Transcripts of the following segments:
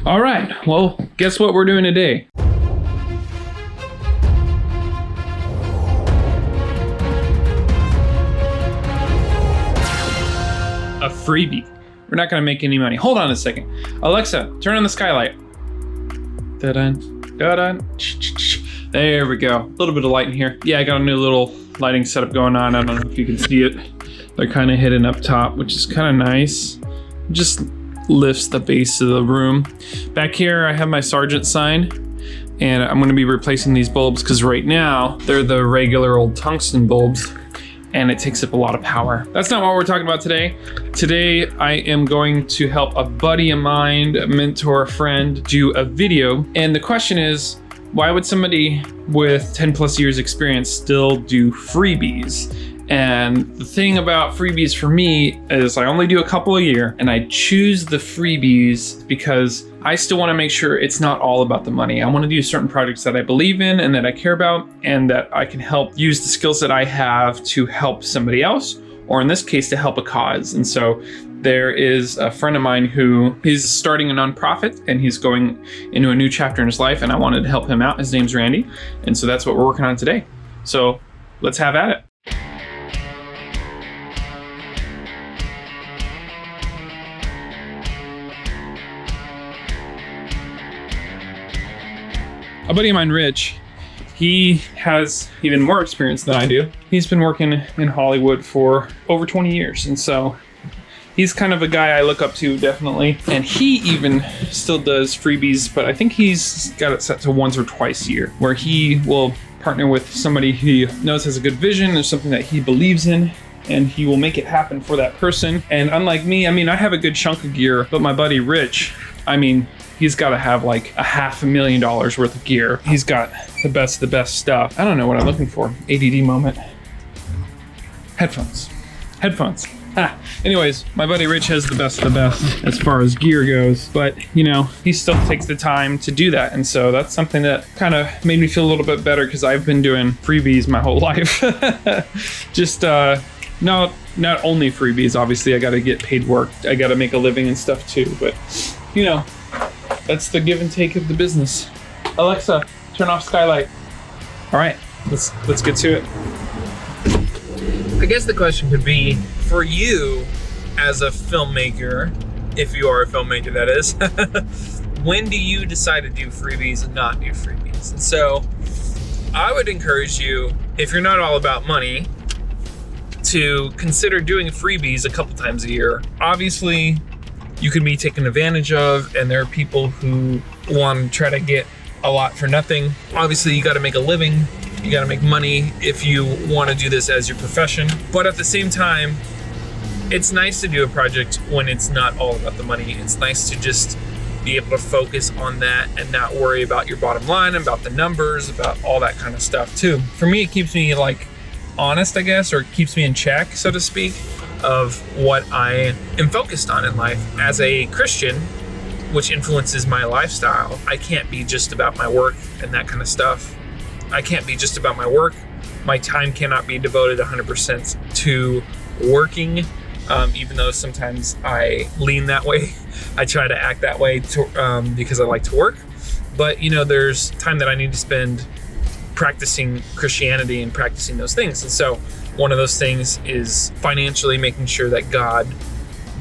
All right, well, guess what we're doing today? A freebie. We're not gonna make any money. Hold on a second. Alexa, turn on the skylight. Da-dun, da-dun. There we go. A little bit of light in here. Yeah, I got a new little lighting setup going on. I don't know if you can see it. They're kind of hidden up top, which is kind of nice. Just lifts the base of the room. Back here, I have my sergeant sign, and I'm gonna be replacing these bulbs because right now, they're the regular old tungsten bulbs, and it takes up a lot of power. That's not what we're talking about today. Today, I am going to help a buddy of mine, a mentor, a friend, do a video. And the question is, why would somebody with 10 plus years experience still do freebies? And the thing about freebies for me is I only do a couple a year, and I choose the freebies because I still want to make sure it's not all about the money. I want to do certain projects that I believe in and that I care about, and that I can help use the skills that I have to help somebody else, or in this case, to help a cause. And so there is a friend of mine who is starting a nonprofit, and he's going into a new chapter in his life, and I wanted to help him out. His name's Randy. And so that's what we're working on today. So let's have at it. A buddy of mine, Rich, he has even more experience than I do. He's been working in Hollywood for over 20 years. And so he's kind of a guy I look up to, definitely. And he even still does freebies, but I think he's got it set to once or twice a year, where he will partner with somebody he knows has a good vision or something that he believes in, and he will make it happen for that person. And unlike me, I have a good chunk of gear, but my buddy Rich, he's got to have like $500,000 worth of gear. He's got the best stuff. I don't know what I'm looking for. ADD moment. Headphones. Anyways, my buddy Rich has the best of the best as far as gear goes, but he still takes the time to do that. And so that's something that kind of made me feel a little bit better, because I've been doing freebies my whole life. Just not only freebies, obviously I got to get paid work. I got to make a living and stuff too, but that's the give and take of the business. Alexa, turn off skylight. All right, let's get to it. I guess the question could be, for you as a filmmaker, if you are a filmmaker that is, when do you decide to do freebies and not do freebies? And so I would encourage you, if you're not all about money, to consider doing freebies a couple times a year. Obviously, you can be taken advantage of, and there are people who want to try to get a lot for nothing. Obviously, you got to make a living. You got to make money if you want to do this as your profession. But at the same time, it's nice to do a project when it's not all about the money. It's nice to just be able to focus on that and not worry about your bottom line, about the numbers, about all that kind of stuff too. For me, it keeps me honest, I guess, or it keeps me in check, so to speak, of what I am focused on in life. As a Christian, which influences my lifestyle, I can't be just about my work and that kind of stuff. I can't be just about my work. My time cannot be devoted 100% to working, even though sometimes I lean that way. I try to act that way because I like to work. But there's time that I need to spend practicing Christianity and practicing those things. And so one of those things is financially making sure that God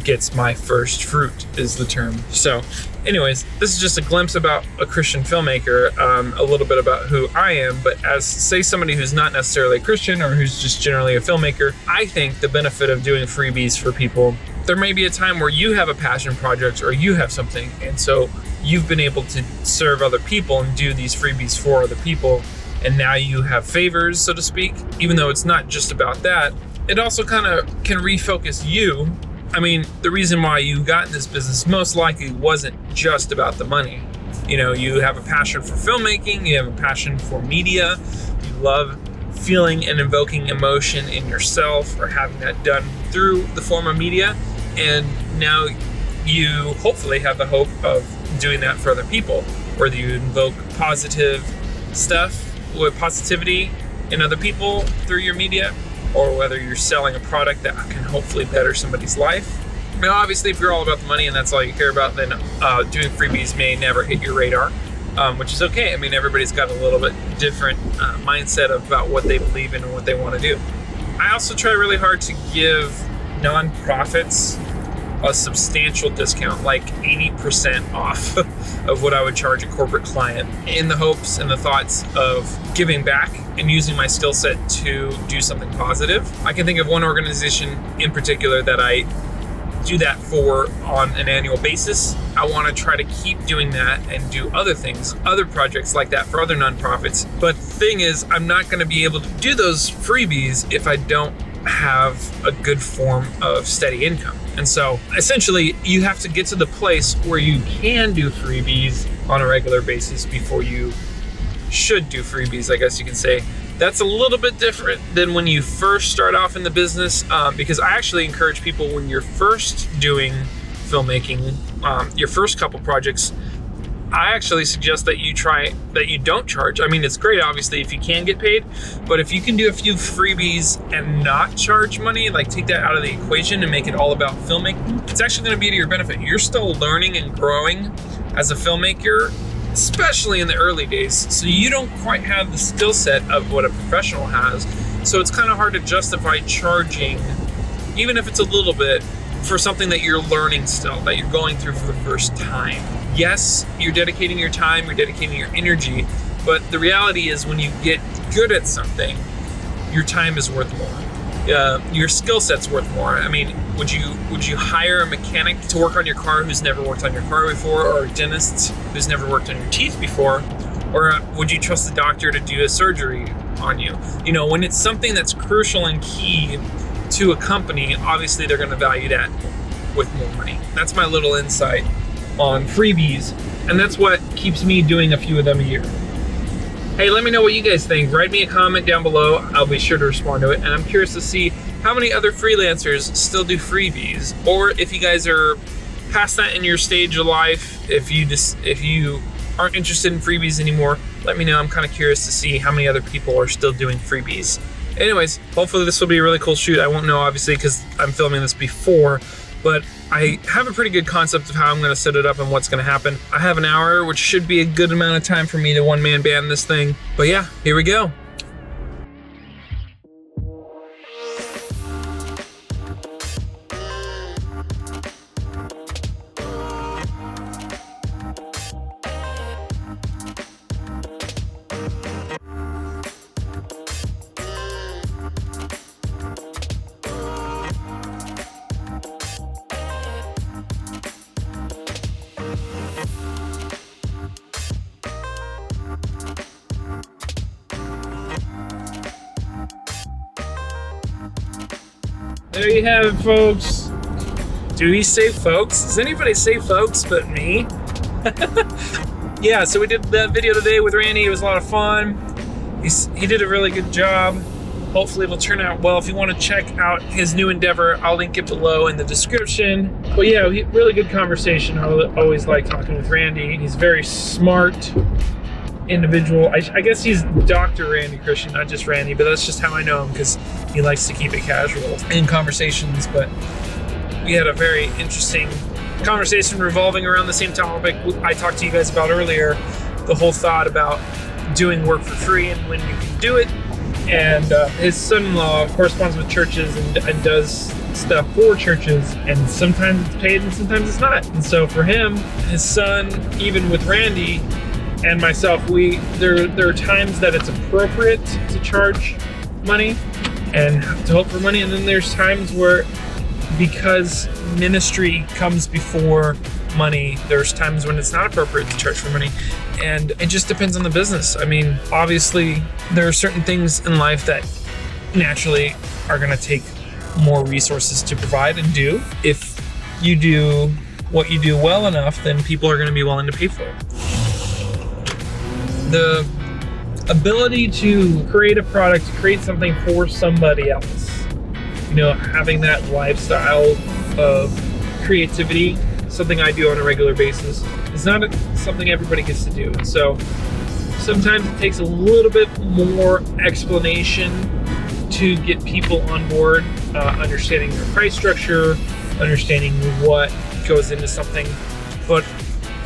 gets my first fruit, is the term. So anyways, this is just a glimpse about a Christian filmmaker, a little bit about who I am. But as, say, somebody who's not necessarily a Christian or who's just generally a filmmaker, I think the benefit of doing freebies for people, there may be a time where you have a passion project or you have something, and so you've been able to serve other people and do these freebies for other people, and now you have favors, so to speak. Even though it's not just about that, it also kind of can refocus you. The reason why you got in this business most likely wasn't just about the money. You have a passion for filmmaking, you have a passion for media, you love feeling and invoking emotion in yourself or having that done through the form of media, and now you hopefully have the hope of doing that for other people, whether you invoke positive stuff with positivity in other people through your media, or whether you're selling a product that can hopefully better somebody's life. Now, obviously, if you're all about the money and that's all you care about, then doing freebies may never hit your radar, which is okay. I mean, everybody's got a little bit different mindset about what they believe in and what they want to do. I also try really hard to give nonprofits a substantial discount, like 80% off of what I would charge a corporate client, in the hopes and the thoughts of giving back and using my skill set to do something positive. I can think of one organization in particular that I do that for on an annual basis. I want to try to keep doing that and do other things, other projects like that for other nonprofits. But the thing is, I'm not going to be able to do those freebies if I don't have a good form of steady income. And so essentially you have to get to the place where you can do freebies on a regular basis before you should do freebies, I guess you can say. That's a little bit different than when you first start off in the business, because I actually encourage people, when you're first doing filmmaking, your first couple projects, I actually suggest that you don't charge. I mean, it's great, obviously, if you can get paid, but if you can do a few freebies and not charge money, like take that out of the equation and make it all about filmmaking, it's actually going to be to your benefit. You're still learning and growing as a filmmaker, especially in the early days. So you don't quite have the skill set of what a professional has. So it's kind of hard to justify charging, even if it's a little bit, for something that you're learning still, that you're going through for the first time. Yes, you're dedicating your time, you're dedicating your energy, but the reality is when you get good at something, your time is worth more. Your skill set's worth more. I mean, would you hire a mechanic to work on your car who's never worked on your car before, or a dentist who's never worked on your teeth before? Or would you trust a doctor to do a surgery on you? You know, when it's something that's crucial and key to a company, obviously they're going to value that with more money. That's my little insight on freebies, and that's what keeps me doing a few of them a year. Hey, let me know what you guys think. Write me a comment down below. I'll be sure to respond to it, and I'm curious to see how many other freelancers still do freebies, or if you guys are past that in your stage of life, if you aren't interested in freebies anymore, let me know. I'm kind of curious to see how many other people are still doing freebies. Anyways, hopefully this will be a really cool shoot. I won't know, obviously, because I'm filming this before, but I have a pretty good concept of how I'm going to set it up and what's going to happen. I have an hour, which should be a good amount of time for me to one-man band this thing. But yeah, here we go. There you have it, folks. Do we say folks? Does anybody say folks but me? Yeah, so we did that video today with Randy. It was a lot of fun. He did a really good job. Hopefully it'll turn out well. If you want to check out his new endeavor, I'll link it below in the description. But yeah, really good conversation. I always like talking with Randy. He's a very smart individual. I guess he's Dr. Randy Christian, not just Randy, but that's just how I know him, because he likes to keep it casual in conversations. But we had a very interesting conversation revolving around the same topic I talked to you guys about earlier, the whole thought about doing work for free and when you can do it. And his son-in-law corresponds with churches and does stuff for churches, and sometimes it's paid and sometimes it's not. And so for him, his son, even with Randy and myself, there are times that it's appropriate to charge money and to hope for money, and then there's times where, because ministry comes before money, there's times when it's not appropriate to charge for money. And it just depends on the business. I mean, obviously there are certain things in life that naturally are going to take more resources to provide and do. If you do what you do well enough, then people are going to be willing to pay for it. The ability to create a product, to create something for somebody else, you know, having that lifestyle of creativity, something I do on a regular basis, is not something everybody gets to do. And so sometimes it takes a little bit more explanation to get people on board, understanding their price structure, understanding what goes into something. But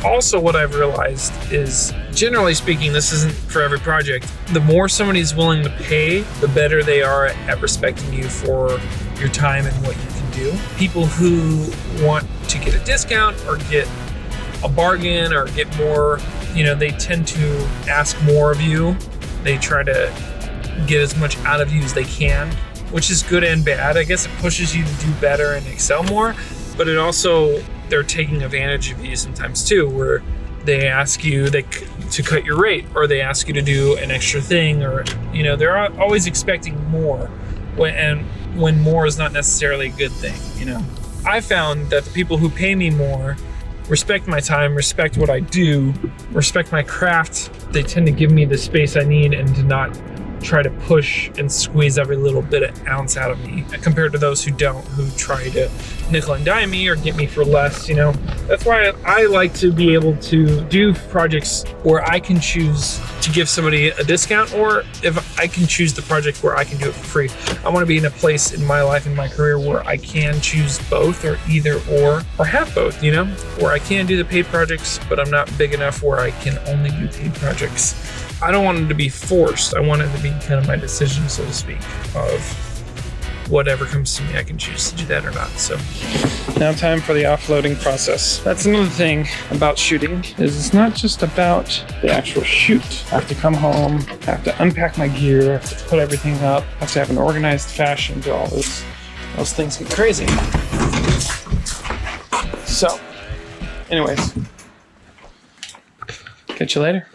also what I've realized is, generally speaking, this isn't for every project. The more somebody's willing to pay, the better they are at respecting you for your time and what you can do. People who want to get a discount or get a bargain or get more, they tend to ask more of you. They try to get as much out of you as they can, which is good and bad. I guess it pushes you to do better and excel more, but it also, they're taking advantage of you sometimes too, where they ask you to cut your rate, or they ask you to do an extra thing, or they're always expecting more, when more is not necessarily a good thing. I found that the people who pay me more respect my time, respect what I do, respect my craft. They tend to give me the space I need and to not try to push and squeeze every little bit of ounce out of me, compared to those who don't, who try to nickel and dime me or get me for less. That's why I like to be able to do projects where I can choose to give somebody a discount, or if I can choose the project where I can do it for free. I want to be in a place in my life and my career where I can choose both, or either or have both, where I can do the paid projects, but I'm not big enough where I can only do paid projects. I don't want it to be forced. I want it to be kind of my decision, so to speak, of whatever comes to me, I can choose to do that or not. So now time for the offloading process. That's another thing about shooting, is it's not just about the actual shoot. I have to come home, I have to unpack my gear, I have to put everything up, I have to have an organized fashion to all this. Those things get crazy. So, anyways, catch you later.